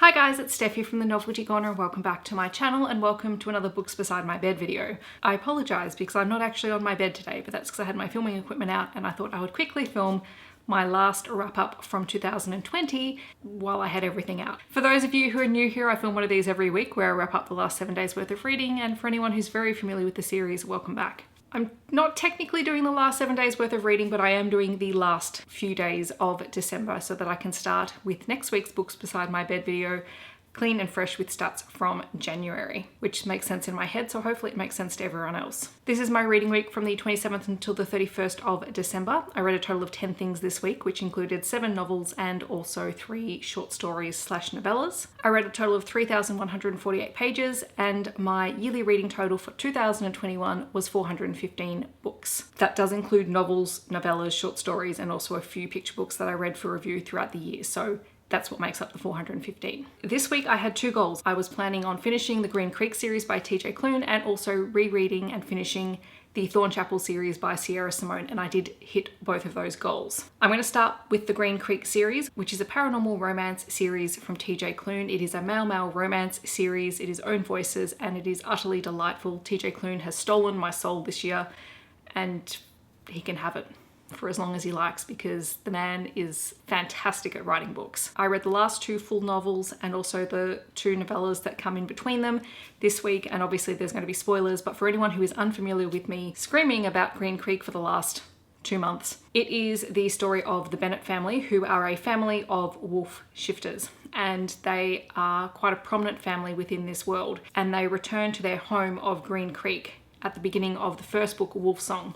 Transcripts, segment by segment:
Hi guys, it's Steph here from the Novelty Corner and welcome back to my channel and welcome to another Books Beside My Bed video. I apologise because I'm not actually on my bed today, but that's because I had my filming equipment out and I thought I would quickly film my last wrap up from 2020 while I had everything out. For those of you who are new here, I film one of these every week where I wrap up the last 7 days worth of reading, and for anyone who's very familiar with the series, welcome back. I'm not technically doing the last 7 days worth of reading, but I am doing the last few days of December so that I can start with next week's Books Beside My Bed video clean and fresh with stats from January, which makes sense in my head, so hopefully it makes sense to everyone else. This is my reading week from the 27th until the 31st of December. I read a total of 10 things this week, which included 7 novels and also 3 short stories / novellas. I read a total of 3,148 pages, and my yearly reading total for 2021 was 415 books. That does include novels, novellas, short stories, and also a few picture books that I read for review throughout the year, so that's what makes up the 415. This week I had 2 goals. I was planning on finishing the Green Creek series by TJ Klune and also rereading and finishing the Thornchapel series by Sierra Simone, and I did hit both of those goals. I'm going to start with the Green Creek series, which is a paranormal romance series from TJ Klune. It is a male romance series, it is own voices, and it is utterly delightful. TJ Klune has stolen my soul this year, and he can have it for as long as he likes because the man is fantastic at writing books. I read the last 2 full novels and also the 2 novellas that come in between them this week, and obviously there's going to be spoilers, but for anyone who is unfamiliar with me screaming about Green Creek for the last 2 months, it is the story of the Bennett family, who are a family of wolf shifters, and they are quite a prominent family within this world, and they return to their home of Green Creek at the beginning of the first book, Wolf Song.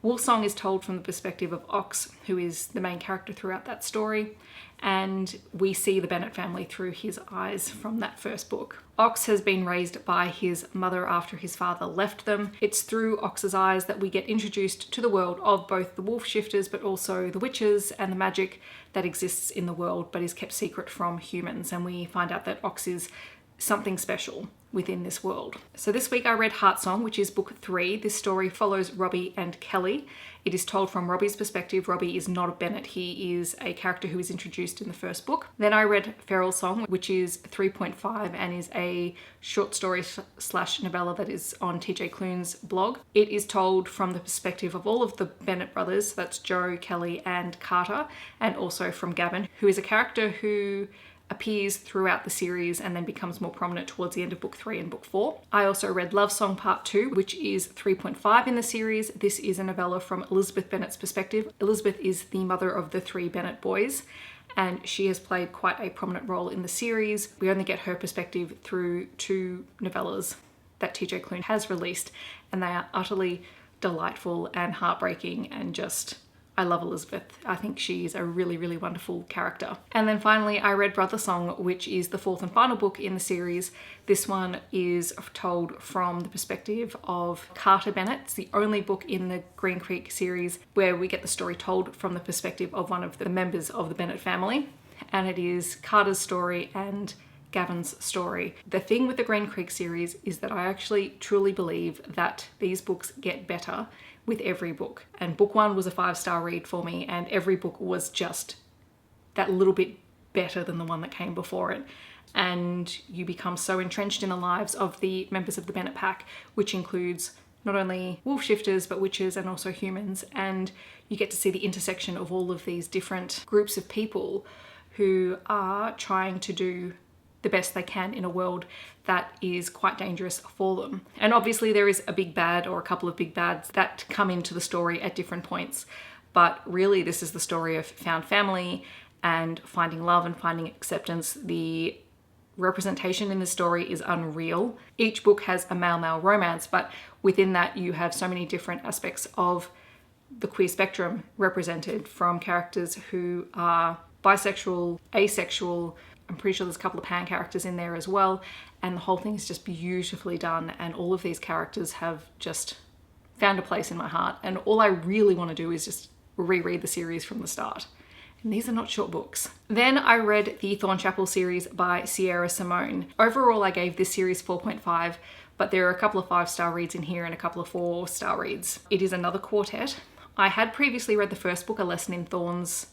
Wolf Song is told from the perspective of Ox, who is the main character throughout that story, and we see the Bennett family through his eyes from that first book. Ox has been raised by his mother after his father left them. It's through Ox's eyes that we get introduced to the world of both the wolf shifters but also the witches and the magic that exists in the world but is kept secret from humans, and we find out that Ox is something special within this world. So this week I read Heart Song, which is book 3. This story follows Robbie and Kelly. It is told from Robbie's perspective. Robbie is not a Bennett. He is a character who is introduced in the first book. Then I read Feral Song, which is 3.5 and is a short story / novella that is on TJ Klune's blog. It is told from the perspective of all of the Bennett brothers. That's Joe, Kelly, and Carter, and also from Gavin, who is a character who appears throughout the series and then becomes more prominent towards the end of book 3 and book 4. I also read Love Song Part 2, which is 3.5 in the series. This is a novella from Elizabeth Bennett's perspective. Elizabeth is the mother of the 3 Bennett boys, and she has played quite a prominent role in the series. We only get her perspective through 2 novellas that TJ Klune has released, and they are utterly delightful and heartbreaking, and just I love Elizabeth. I think she's a really, really wonderful character. And then finally, I read Brother Song, which is the 4th and final book in the series. This one is told from the perspective of Carter Bennett. It's the only book in the Green Creek series where we get the story told from the perspective of one of the members of the Bennett family. And it is Carter's story and Gavin's story. The thing with the Green Creek series is that I actually truly believe that these books get better with every book. And book 1 was a 5-star read for me, and every book was just that little bit better than the one that came before it. And you become so entrenched in the lives of the members of the Bennett pack, which includes not only wolf shifters but witches and also humans, and you get to see the intersection of all of these different groups of people who are trying to do the best they can in a world that is quite dangerous for them. And obviously there is a big bad or a couple of big bads that come into the story at different points, but really this is the story of found family and finding love and finding acceptance. The representation in the story is unreal. Each book has a male romance, but within that you have so many different aspects of the queer spectrum represented, from characters who are bisexual, asexual. I'm pretty sure there's a couple of pan characters in there as well, and the whole thing is just beautifully done, and all of these characters have just found a place in my heart, and all I really want to do is just reread the series from the start. And these are not short books. Then I read the Thornchapel series by Sierra Simone. Overall I gave this series 4.5, but there are a couple of 5-star reads in here and a couple of 4-star reads. It is another quartet. I had previously read the first book, A Lesson in Thorns,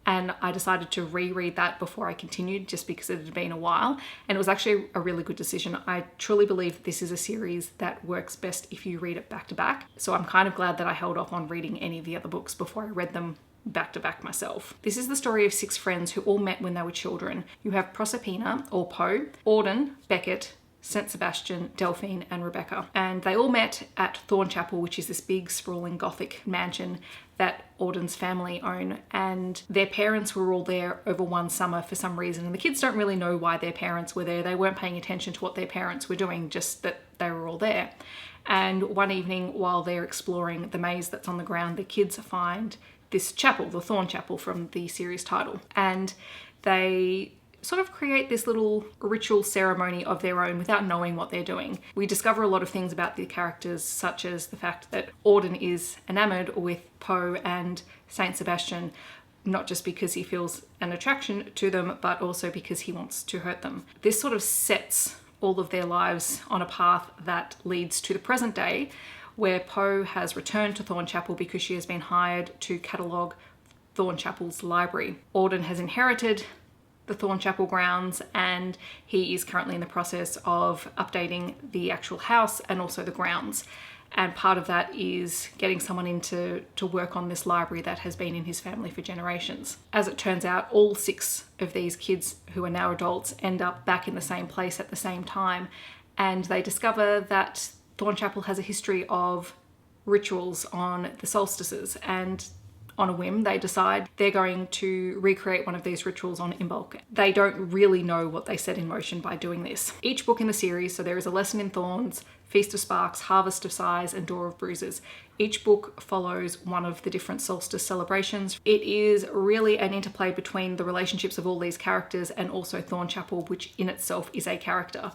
and I decided to reread that before I continued just because it had been a while, and it was actually a really good decision. I truly believe that this is a series that works best if you read it back to back, so I'm kind of glad that I held off on reading any of the other books before I read them back to back myself. This is the story of 6 friends who all met when they were children. You have Proserpina, or Poe, Auden, Beckett, St. Sebastian, Delphine, and Rebecca. And they all met at Thornchapel, which is this big, sprawling Gothic mansion that Auden's family own. And their parents were all there over one summer for some reason. And the kids don't really know why their parents were there. They weren't paying attention to what their parents were doing, just that they were all there. And one evening, while they're exploring the maze that's on the ground, the kids find this chapel, the Thornchapel from the series title. And they sort of create this little ritual ceremony of their own without knowing what they're doing. We discover a lot of things about the characters, such as the fact that Auden is enamored with Poe and Saint Sebastian, not just because he feels an attraction to them, but also because he wants to hurt them. This sort of sets all of their lives on a path that leads to the present day, where Poe has returned to Thornchapel because she has been hired to catalogue Thornchapel's library. Auden has inherited the Thornchapel grounds, and he is currently in the process of updating the actual house and also the grounds. And part of that is getting someone in to work on this library that has been in his family for generations. As it turns out, all 6 of these kids who are now adults end up back in the same place at the same time, and they discover that Thornchapel has a history of rituals on the solstices, and on a whim, they decide they're going to recreate one of these rituals on Imbolc. They don't really know what they set in motion by doing this. Each book in the series, so there is A Lesson in Thorns, Feast of Sparks, Harvest of Sighs, and Door of Bruises. Each book follows one of the different solstice celebrations. It is really an interplay between the relationships of all these characters and also Thornchapel, which in itself is a character.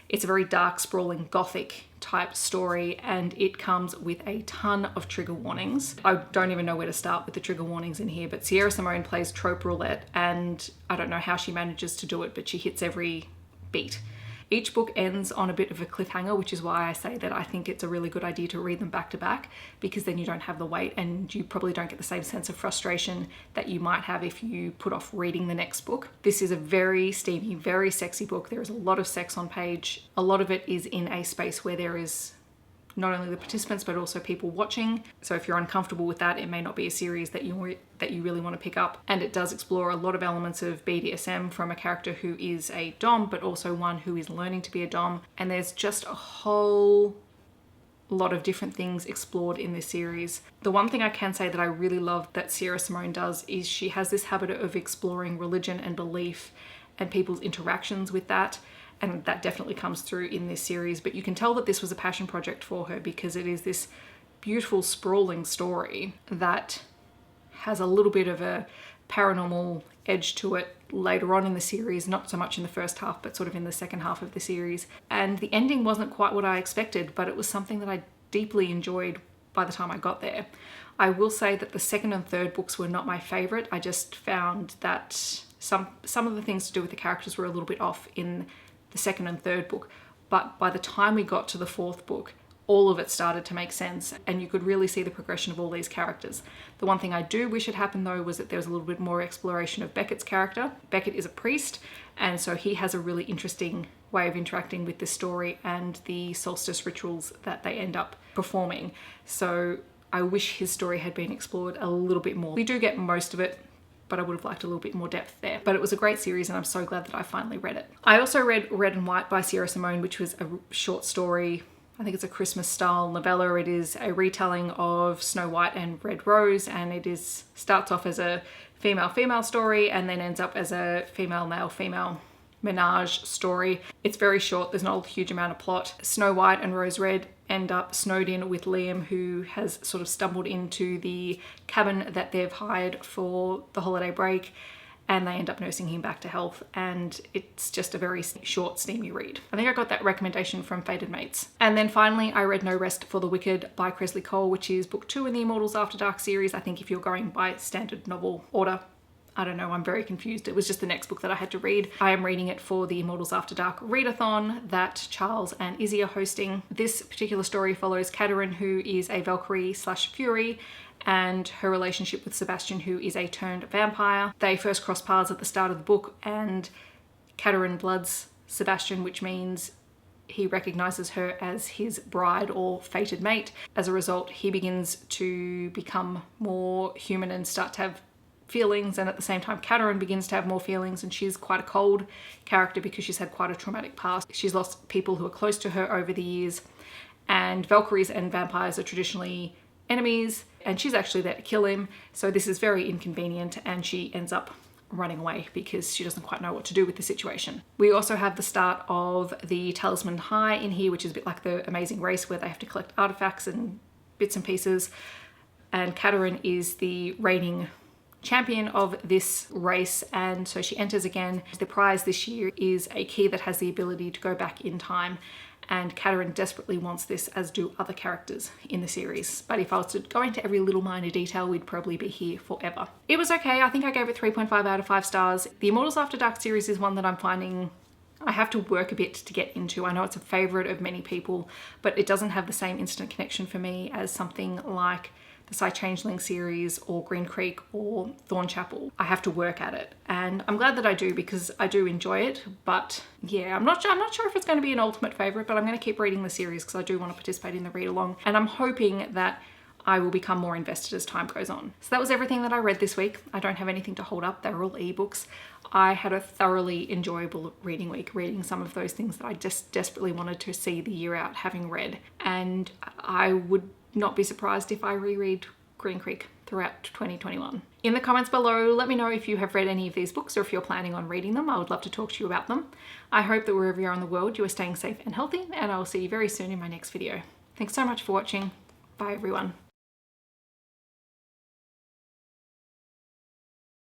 It's a very dark, sprawling, gothic type story, and it comes with a ton of trigger warnings. I don't even know where to start with the trigger warnings in here, but Sierra Simone plays trope roulette, and I don't know how she manages to do it, but she hits every beat. Each book ends on a bit of a cliffhanger, which is why I say that I think it's a really good idea to read them back to back, because then you don't have the weight and you probably don't get the same sense of frustration that you might have if you put off reading the next book. This is a very steamy, very sexy book. There is a lot of sex on page. A lot of it is in a space where there is not only the participants but also people watching. So if you're uncomfortable with that, it may not be a series that you really want to pick up. And it does explore a lot of elements of BDSM from a character who is a dom, but also one who is learning to be a dom. And there's just a whole lot of different things explored in this series. The one thing I can say that I really love that Sierra Simone does is she has this habit of exploring religion and belief and people's interactions with that. And that definitely comes through in this series, but you can tell that this was a passion project for her, because it is this beautiful, sprawling story that has a little bit of a paranormal edge to it later on in the series, not so much in the first half, but sort of in the second half of the series. And the ending wasn't quite what I expected, but it was something that I deeply enjoyed by the time I got there. I will say that the second and third books were not my favorite. I just found that some of the things to do with the characters were a little bit off in the second and third book, but by the time we got to the fourth book, all of it started to make sense, and you could really see the progression of all these characters. The one thing I do wish had happened though was that there was a little bit more exploration of Beckett's character. Beckett is a priest, and so he has a really interesting way of interacting with this story and the solstice rituals that they end up performing. So I wish his story had been explored a little bit more. We do get most of it, but I would have liked a little bit more depth there. But it was a great series, and I'm so glad that I finally read it. I also read Red and White by Sierra Simone, which was a short story. I think it's a Christmas style novella. It is a retelling of Snow White and Red Rose, and it starts off as a female-female story and then ends up as a female-male-female menage story. It's very short. There's not a huge amount of plot. Snow White and Rose Red end up snowed in with Liam, who has sort of stumbled into the cabin that they've hired for the holiday break, and they end up nursing him back to health, and it's just a very short, steamy read. I think I got that recommendation from Fated Mates. And then finally, I read No Rest for the Wicked by Kresley Cole, which is book 2 in the Immortals After Dark series. I think if you're going by standard novel order, I don't know, I'm very confused. It was just the next book that I had to read. I am reading it for the Immortals After Dark readathon that Charles and Izzy are hosting. This particular story follows Katerin, who is a Valkyrie / Fury, and her relationship with Sebastian, who is a turned vampire. They first cross paths at the start of the book, and Catherine bloods Sebastian, which means he recognizes her as his bride or fated mate. As a result, he begins to become more human and start to have feelings, and at the same time Catherine begins to have more feelings, and she's quite a cold character because she's had quite a traumatic past. She's lost people who are close to her over the years, and Valkyries and vampires are traditionally enemies, and she's actually there to kill him, so this is very inconvenient, and she ends up running away because she doesn't quite know what to do with the situation. We also have the start of the Talisman High in here, which is a bit like the Amazing Race, where they have to collect artifacts and bits and pieces, and Catherine is the reigning champion of this race, and so she enters again. The prize this year is a key that has the ability to go back in time, and Catherine desperately wants this, as do other characters in the series. But if I was to go into every little minor detail, we'd probably be here forever. It was okay. I think I gave it 3.5 out of 5 stars. The Immortals After Dark series is one that I'm finding I have to work a bit to get into. I know it's a favourite of many people, but it doesn't have the same instant connection for me as something like the Psy Changeling series or Green Creek or Thornchapel. I have to work at it, and I'm glad that I do because I do enjoy it. But yeah, I'm not sure if it's going to be an ultimate favourite, but I'm going to keep reading the series because I do want to participate in the read along, and I'm hoping that I will become more invested as time goes on. So that was everything that I read this week. I don't have anything to hold up. They're all ebooks. I had a thoroughly enjoyable reading week, reading some of those things that I just desperately wanted to see the year out having read. And I would not be surprised if I reread Green Creek throughout 2021. In the comments below, let me know if you have read any of these books or if you're planning on reading them. I would love to talk to you about them. I hope that wherever you are in the world, you are staying safe and healthy, and I will see you very soon in my next video. Thanks so much for watching. Bye everyone.